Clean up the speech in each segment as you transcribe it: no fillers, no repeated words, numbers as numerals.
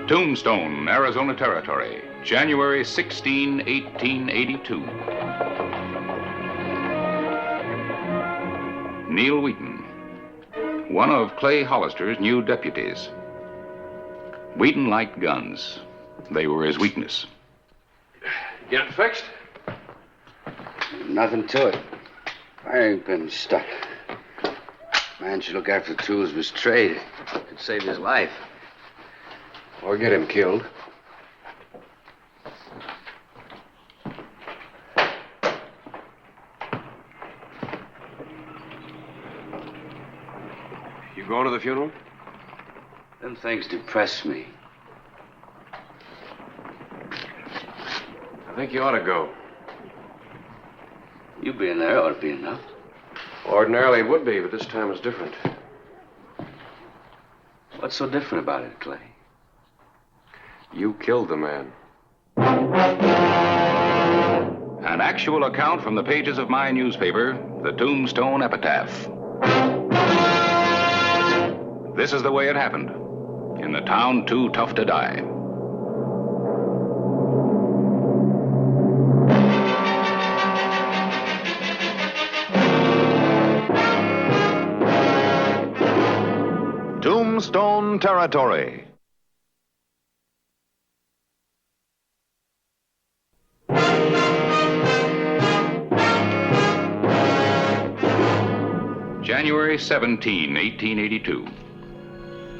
Tombstone, Arizona Territory, January 16, 1882. Neil Wheaton, one of Clay Hollister's new deputies. Wheaton liked guns. They were his weakness. Get it fixed? Nothing to it. I ain't been stuck. Man should look after the tools of his trade. It could save his life. Or get him killed. You going to the funeral? Them things depress me. I think you ought to go. You being there ought to be enough. Ordinarily it would be, but this time is different. What's so different about it, Clay? You killed the man. An actual account from the pages of my newspaper, the Tombstone Epitaph. This is the way it happened. In the town too tough to die. Tombstone Territory. January 17, 1882.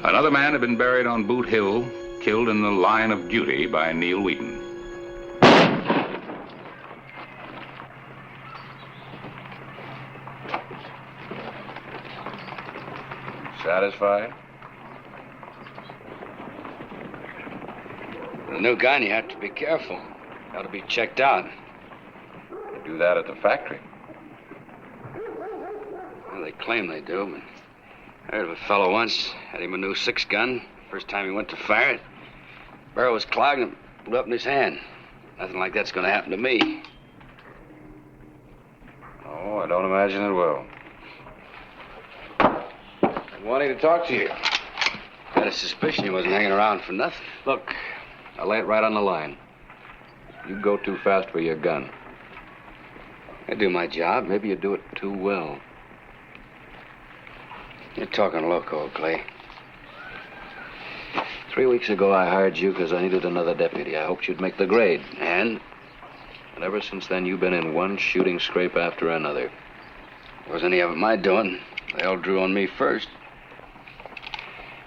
Another man had been buried on Boot Hill, killed in the line of duty by Neil Wheaton. Satisfied? With a new gun, you have to be careful. Got to be checked out. You do that at the factory. Well, they claim they do, but I heard of a fellow once, had him a new 6-gun. First time he went to fire it, barrel was clogged and blew up in his hand. Nothing like that's going to happen to me. Oh, I don't imagine it will. I'm wanting to talk to you. Got a suspicion he wasn't hanging around for nothing. Look, I'll lay it right on the line. You go too fast for your gun. I do my job. Maybe you do it too well. You're talking loco, Clay. 3 weeks ago, I hired you because I needed another deputy. I hoped you'd make the grade. And? And ever since then, you've been in one shooting scrape after another. Wasn't any of it my doing. They all drew on me first.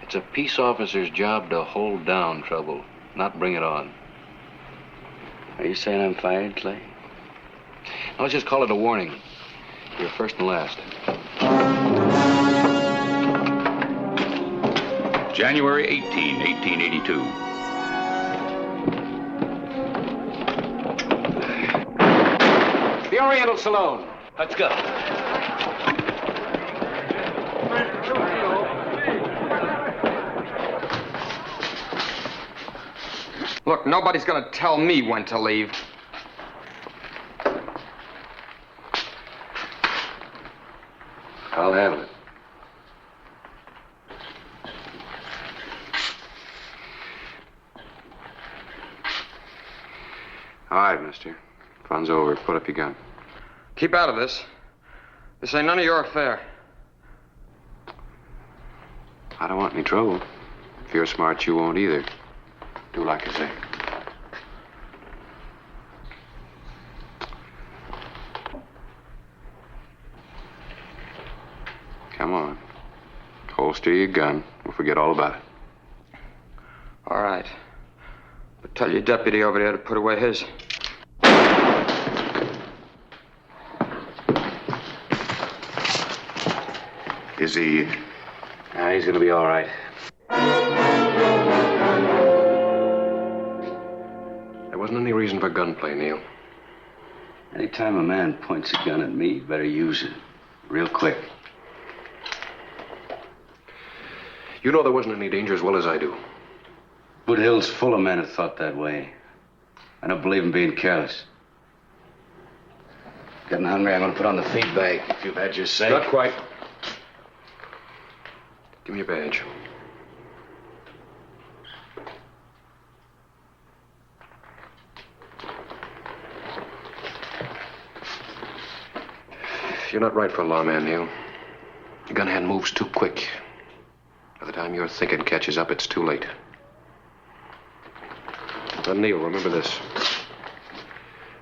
It's a peace officer's job to hold down trouble, not bring it on. Are you saying I'm fired, Clay? I'll just call it a warning. You're first and last. January 18, 1882. The Oriental Saloon. Let's go. Look, nobody's gonna tell me when to leave. I'll handle it. All right, mister. Fun's over. Put up your gun. Keep out of this. This ain't none of your affair. I don't want any trouble. If you're smart, you won't either. Do like I say. Come on. Holster your gun. We'll forget all about it. All right. But tell your deputy over there to put away his. Is he... He's gonna be all right. There wasn't any reason for gunplay, Neil. Anytime a man points a gun at me, you better use it. Real quick. You know there wasn't any danger as well as I do. Boot Hill's full of men who thought that way. I don't believe in being careless. Getting hungry, I'm gonna put on the feed bag. If you've had your say. Not quite. Give me your badge. You're not right for a lawman, Neil. Your gun hand moves too quick. By the time your thinking catches up, it's too late. But Neil, remember this.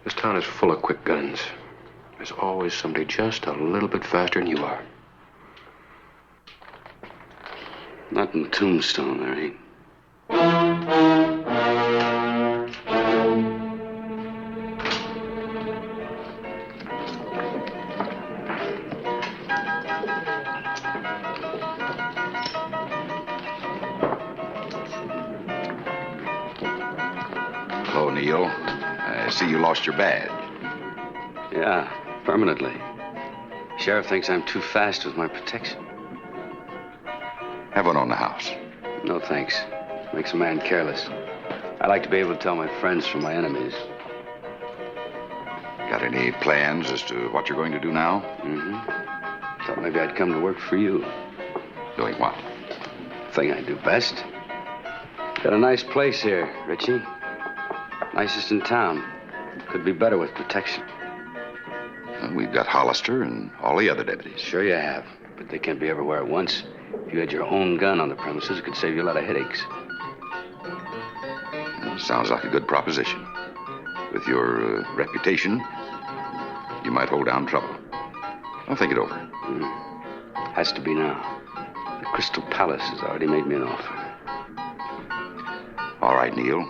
This town is full of quick guns. There's always somebody just a little bit faster than you are. Not in Tombstone, there ain't. Hello, Neil. I see you lost your badge. Yeah, permanently. Sheriff thinks I'm too fast with my protection. Have one on the house. No, thanks. Makes a man careless. I like to be able to tell my friends from my enemies. Got any plans as to what you're going to do now? Mm-hmm. Thought maybe I'd come to work for you. Doing what? Thing I do best. Got a nice place here, Richie. Nicest in town. Could be better with protection. Well, we've got Hollister and all the other deputies. Sure you have, but they can't be everywhere at once. If you had your own gun on the premises, it could save you a lot of headaches. Well, sounds like a good proposition. With your reputation, you might hold down trouble. I'll think it over. Has to be now. The Crystal Palace has already made me an offer. All right, Neil.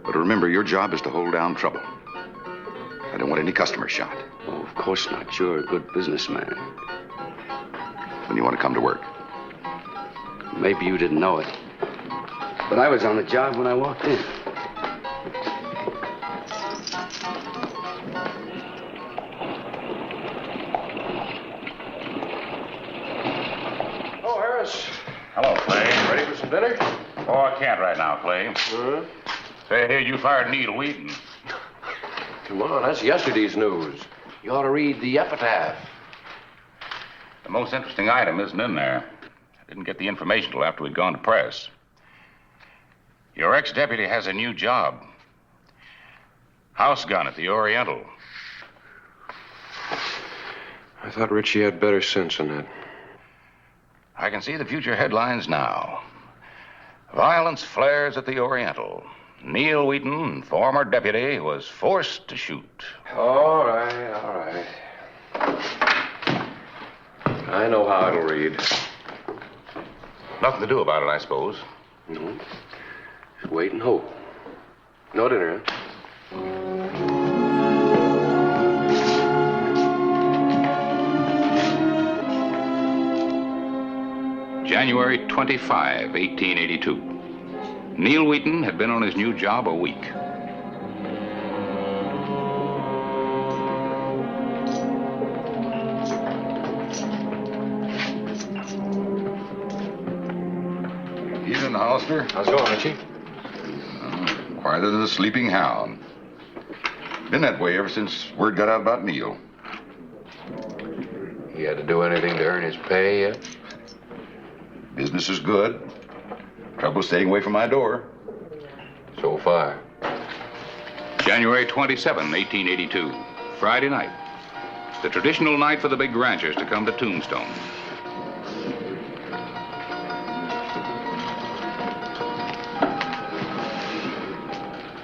But remember, your job is to hold down trouble. I don't want any customers shot. Oh, of course not. You're a good businessman. When you want to come to work. Maybe you didn't know it. But I was on the job when I walked in. Oh, Harris. Hello, Clay. Ready for some dinner? Oh, I can't right now, Clay. Say, here, you fired Neil Wheaton. Come on, that's yesterday's news. You ought to read the epitaph. The most interesting item isn't in there. I didn't get the information till after we'd gone to press. Your ex-deputy has a new job. House gun at the Oriental. I thought Richie had better sense than that. I can see the future headlines now. Violence flares at the Oriental. Neil Wheaton, former deputy, was forced to shoot. All right. I know how it'll read. Nothing to do about it, I suppose. No. Just wait and hope. No dinner, huh? January 25, 1882. Neil Wheaton had been on his new job a week. Evening, Hollister. How's it going, Richie? Quieter than a sleeping hound. Been that way ever since word got out about Neil. He had to do anything to earn his pay yet? Business is good. Trouble staying away from my door. So far. January 27, 1882. Friday night. The traditional night for the big ranchers to come to Tombstone.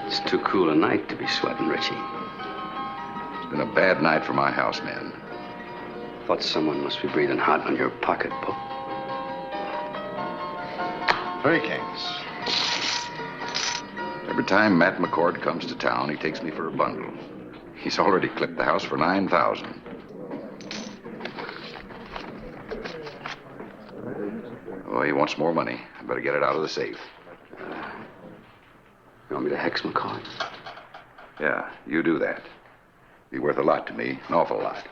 It's too cool a night to be sweating, Richie. It's been a bad night for my housemen. Thought someone must be breathing hot on your pocketbook. 3 Kings. Every time Matt McCord comes to town, he takes me for a bundle. He's already clipped the house for $9,000. Oh, he wants more money. I better get it out of the safe. You want me to hex McCoy? Yeah, you do that. Be worth a lot to me, an awful lot.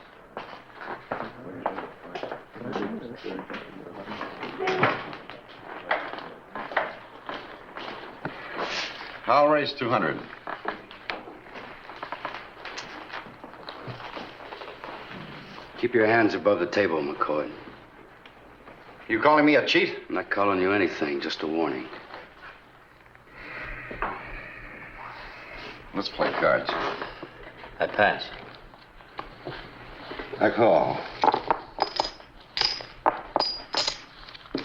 I'll raise 200. Keep your hands above the table, McCoy. You calling me a cheat? I'm not calling you anything, just a warning. Let's play cards. I pass. I call.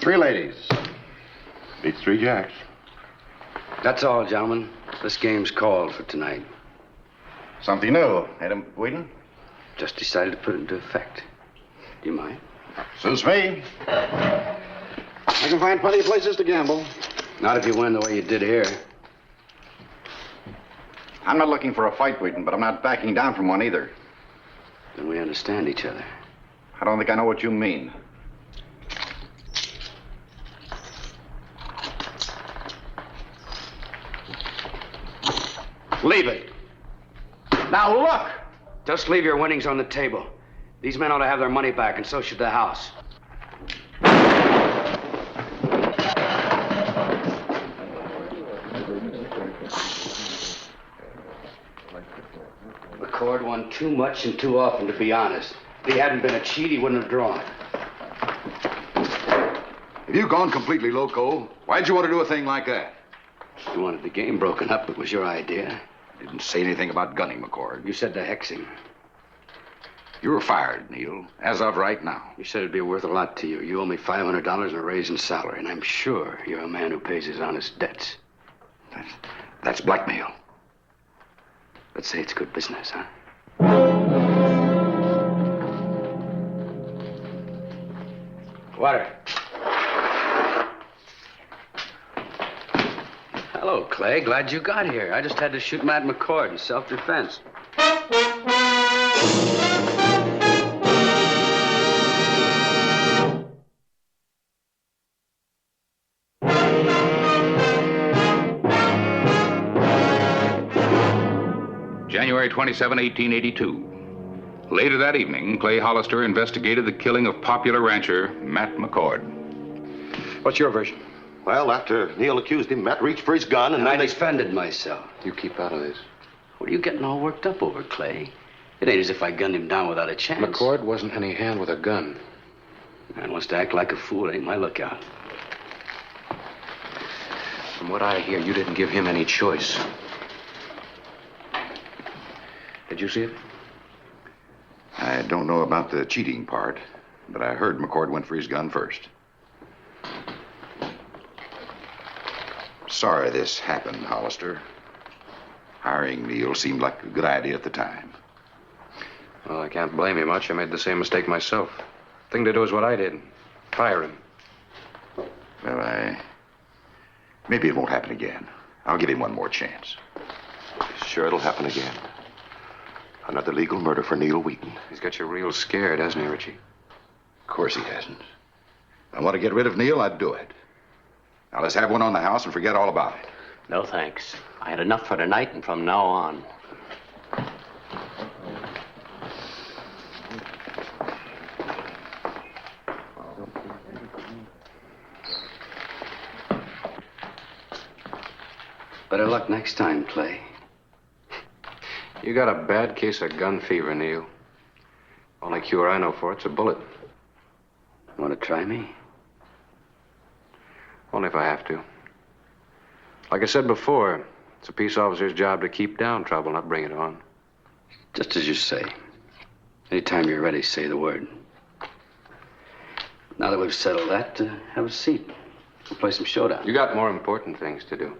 3 ladies. Beats 3 jacks. That's all, gentlemen. This game's called for tonight. Something new, ain't it, Whedon? Just decided to put it into effect. Do you mind? Suits me. I can find plenty of places to gamble. Not if you win the way you did here. I'm not looking for a fight, Wheaton, but I'm not backing down from one either. Then we understand each other. I don't think I know what you mean. Leave it. Now look! Just leave your winnings on the table. These men ought to have their money back, and so should the house. McCord won too much and too often, to be honest. If he hadn't been a cheat, he wouldn't have drawn. Have you gone completely loco? Why'd you want to do a thing like that? You wanted the game broken up. It was your idea. Didn't say anything about gunning, McCord. You said to hex him. You were fired, Neil, as of right now. You said it'd be worth a lot to you. You owe me $500 and a raise in salary, and I'm sure you're a man who pays his honest debts. That's blackmail. Let's say it's good business, huh? Water. Hello, Clay. Glad you got here. I just had to shoot Matt McCord in self-defense. January 27, 1882. Later that evening, Clay Hollister investigated the killing of popular rancher Matt McCord. What's your version? Well, after Neil accused him, Matt reached for his gun and I then defended myself. You keep out of this. What are you getting all worked up over, Clay? It ain't as if I gunned him down without a chance. McCord wasn't any hand with a gun. Man wants to act like a fool. It ain't my lookout. From what I hear, you didn't give him any choice. Did you see it? I don't know about the cheating part, but I heard McCord went for his gun first. Sorry this happened, Hollister. Hiring Neil seemed like a good idea at the time. Well, I can't blame you much. I made the same mistake myself. Thing to do is what I did. Fire him. Well, maybe it won't happen again. I'll give him one more chance. sure it'll happen again. Another legal murder for Neil Wheaton. He's got you real scared, hasn't he, Richie? Of course he hasn't. If I want to get rid of Neil, I'd do it. Now let's have one on the house and forget all about it. No, thanks. I had enough for tonight, and from now on. Better luck next time, Clay. You got a bad case of gun fever, Neil. Only cure I know for it's a bullet. Want to try me? Only if I have to. Like I said before, it's a peace officer's job to keep down trouble, not bring it on. Just as you say. Anytime you're ready, say the word. Now that we've settled that, have a seat. We'll play some showdown. You got more important things to do.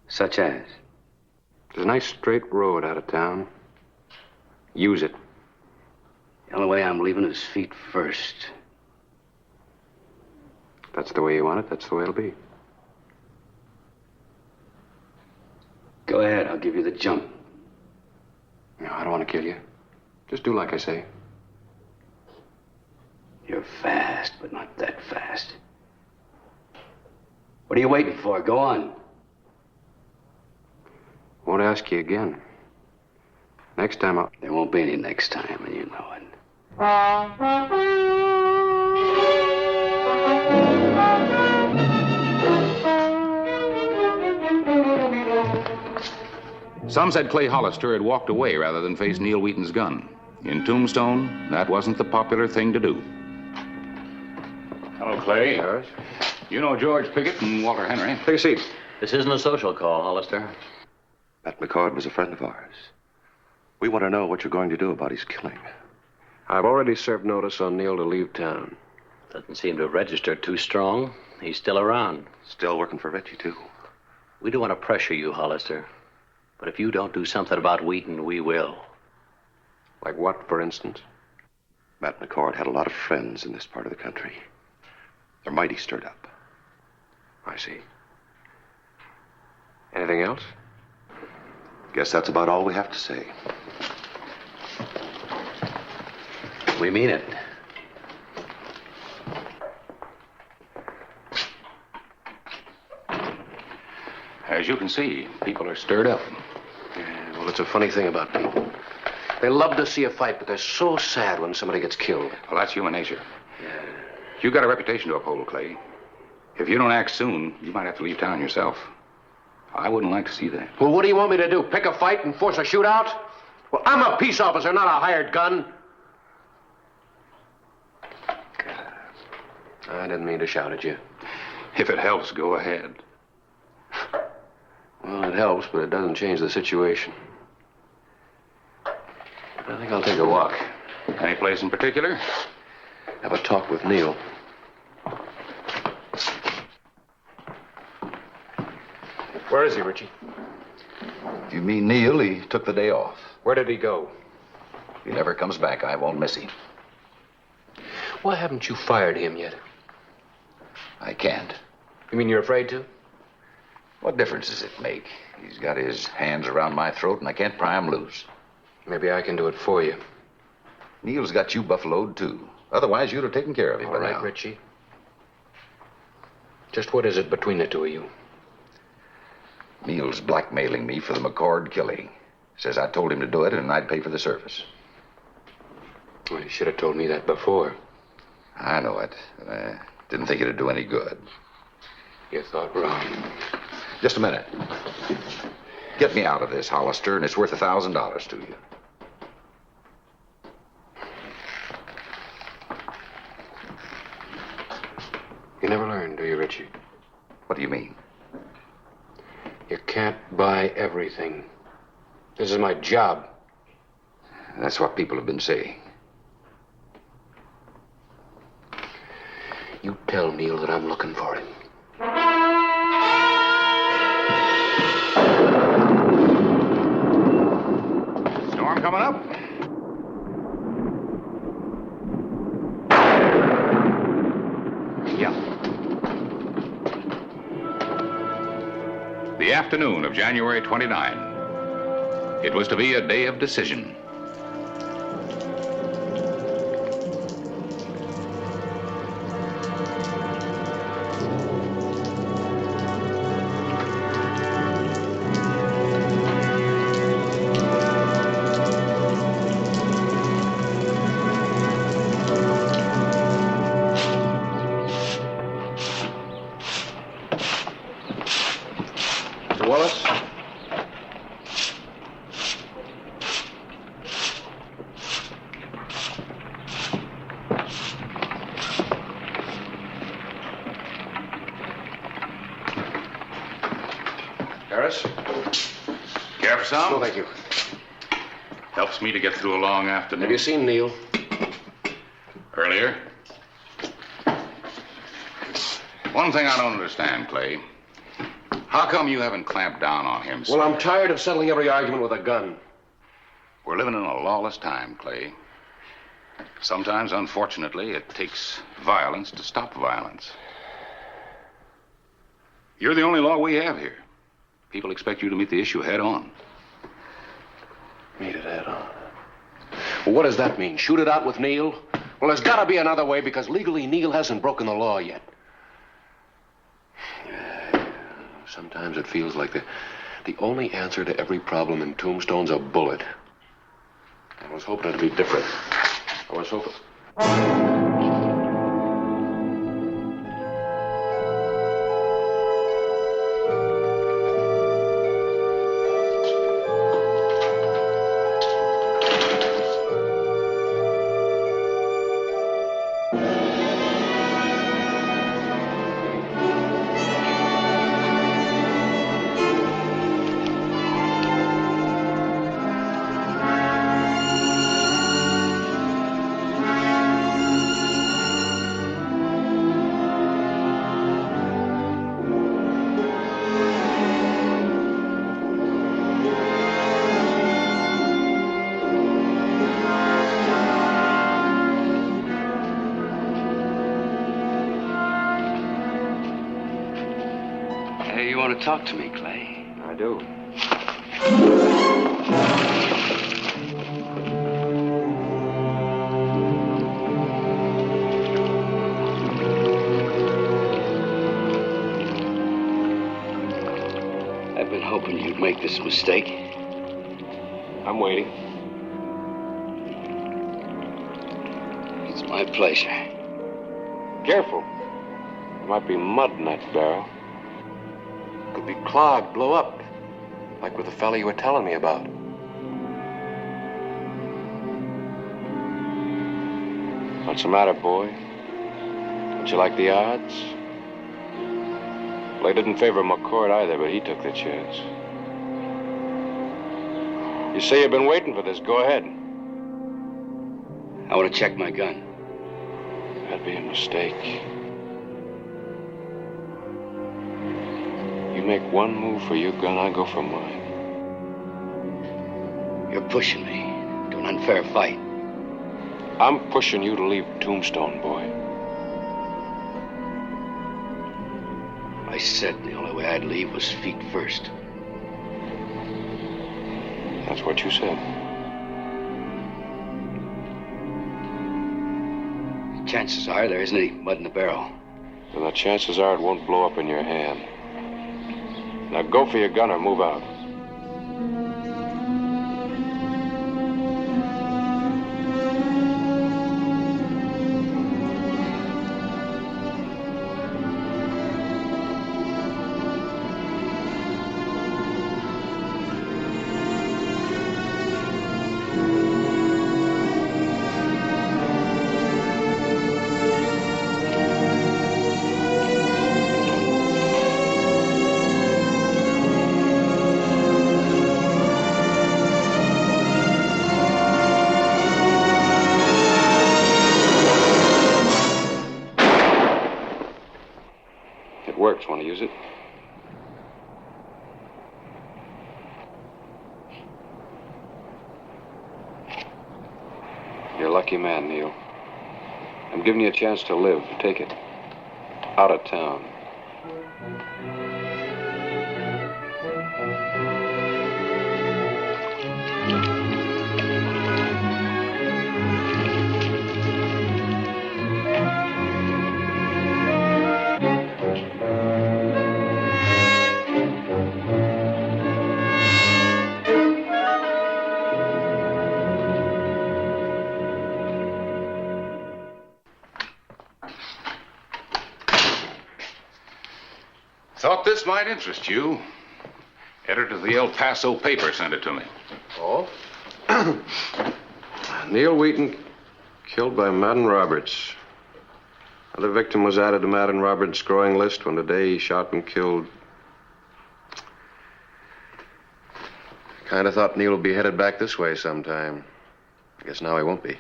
Such as? There's a nice straight road out of town. Use it. The only way I'm leaving is feet first. If that's the way you want it, that's the way it'll be. Go ahead, I'll give you the jump. No, I don't want to kill you. Just do like I say. You're fast, but not that fast. What are you waiting for? Go on. Won't ask you again. Next time I'll... There won't be any next time, and you know it. Some said Clay Hollister had walked away rather than face Neil Wheaton's gun. In Tombstone, that wasn't the popular thing to do. Hello, Clay. Yes? You know George Pickett and Walter Henry. Take a seat. This isn't a social call, Hollister. Matt McCord was a friend of ours. We want to know what you're going to do about his killing. I've already served notice on Neil to leave town. Doesn't seem to have registered too strong. He's still around. Still working for Richie, too. We don't want to pressure you, Hollister. But if you don't do something about Wheaton, we will. Like what, for instance? Matt McCord had a lot of friends in this part of the country. They're mighty stirred up. I see. Anything else? Guess that's about all we have to say. We mean it. As you can see, people are stirred up. Yeah, well, it's a funny thing about people. They love to see a fight, but they're so sad when somebody gets killed. Well, that's human nature. You've got a reputation to uphold, Clay. If you don't act soon, you might have to leave town yourself. I wouldn't like to see that. Well, what do you want me to do? Pick a fight and force a shootout? Well, I'm a peace officer, not a hired gun. I didn't mean to shout at you. If it helps, go ahead. Well, it helps, but it doesn't change the situation. I think I'll take a walk. Any place in particular? Have a talk with Neil. Where is he, Richie? If you mean Neil, he took the day off. Where did he go? If he never comes back, I won't miss him. Why haven't you fired him yet? I can't. You mean you're afraid to? What difference does it make? He's got his hands around my throat, and I can't pry him loose. Maybe I can do it for you. Neil's got you buffaloed, too. Otherwise, you'd have taken care of him All by right, now. Richie. Just what is it between the two of you? Neil's blackmailing me for the McCord killing. Says I told him to do it, and I'd pay for the service. Well, you should have told me that before. I know it. I didn't think it'd do any good. You thought wrong. Just a minute. Get me out of this, Hollister, and it's worth $1,000 to you. You never learn, do you, Richie? What do you mean? You can't buy everything. This is my job. That's what people have been saying. You tell Neil that I'm looking for him. Storm coming up? Yeah. The afternoon of January 29. It was to be a day of decision. Mr. Wallace? Harris? Care for some? No, thank you. Helps me to get through a long afternoon. Have you seen Neil? Earlier? One thing I don't understand, Clay. How come you haven't clamped down on him? Well, I'm tired of settling every argument with a gun. We're living in a lawless time, Clay. Sometimes, unfortunately, it takes violence to stop violence. You're the only law we have here. People expect you to meet the issue head on. Meet it head on. Well, what does that mean? Shoot it out with Neil? Well, there's got to be another way because legally Neil hasn't broken the law yet. Sometimes it feels like the only answer to every problem in Tombstone's a bullet. I was hoping it'd be different. I was hoping... you want to talk to me, Clay. I do. I've been hoping you'd make this mistake. I'm waiting. It's my pleasure. Careful. There might be mud in that barrel. Could be clogged, blow up. Like with the fella you were telling me about. What's the matter, boy? Don't you like the odds? Well, I didn't favor McCord either, but he took the chance. You say you've been waiting for this. Go ahead. I want to check my gun. That'd be a mistake. You make one move for your gun, I go for mine. You're pushing me to an unfair fight. I'm pushing you to leave Tombstone, boy. I said the only way I'd leave was feet first. That's what you said. Chances are there isn't any mud in the barrel. And the chances are it won't blow up in your hand. Now go for your gun or move out. Works. Want to use it? You're a lucky man, Neil. I'm giving you a chance to live. Take it. Out of town. Thought this might interest you. Editor of the El Paso paper sent it to me. Oh? Neil Wheaton killed by Madden Roberts. Another victim was added to Madden Roberts' growing list when today he shot and killed. Kind of thought Neil would be headed back this way sometime. I guess now he won't be.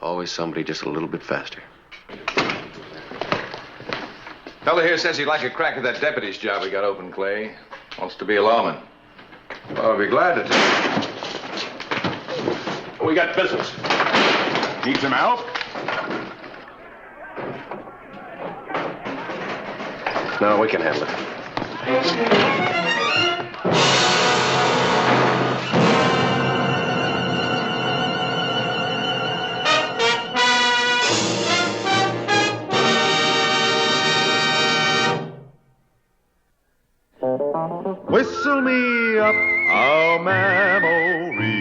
Always somebody just a little bit faster. Fella here says he'd like a crack at that deputy's job we got open, Clay. Wants to be a lawman. Well, I'll be glad to take. We got business. Need some help? No, we can handle it. Whistle me up a memory,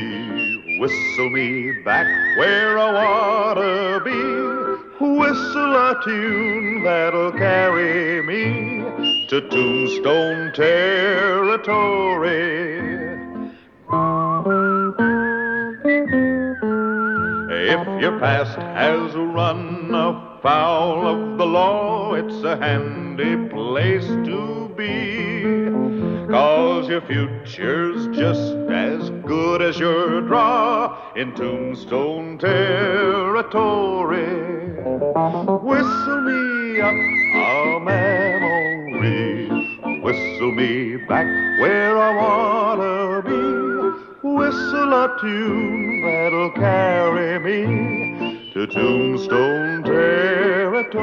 whistle me back where I wanna be, whistle a tune that'll carry me to Tombstone territory. If your past has run afoul of the law, it's a handy place to be. 'Cause your future's just as good as your draw in Tombstone territory. Whistle me up a memory, whistle me back where I wanna be, whistle a tune that'll carry me to Tombstone territory.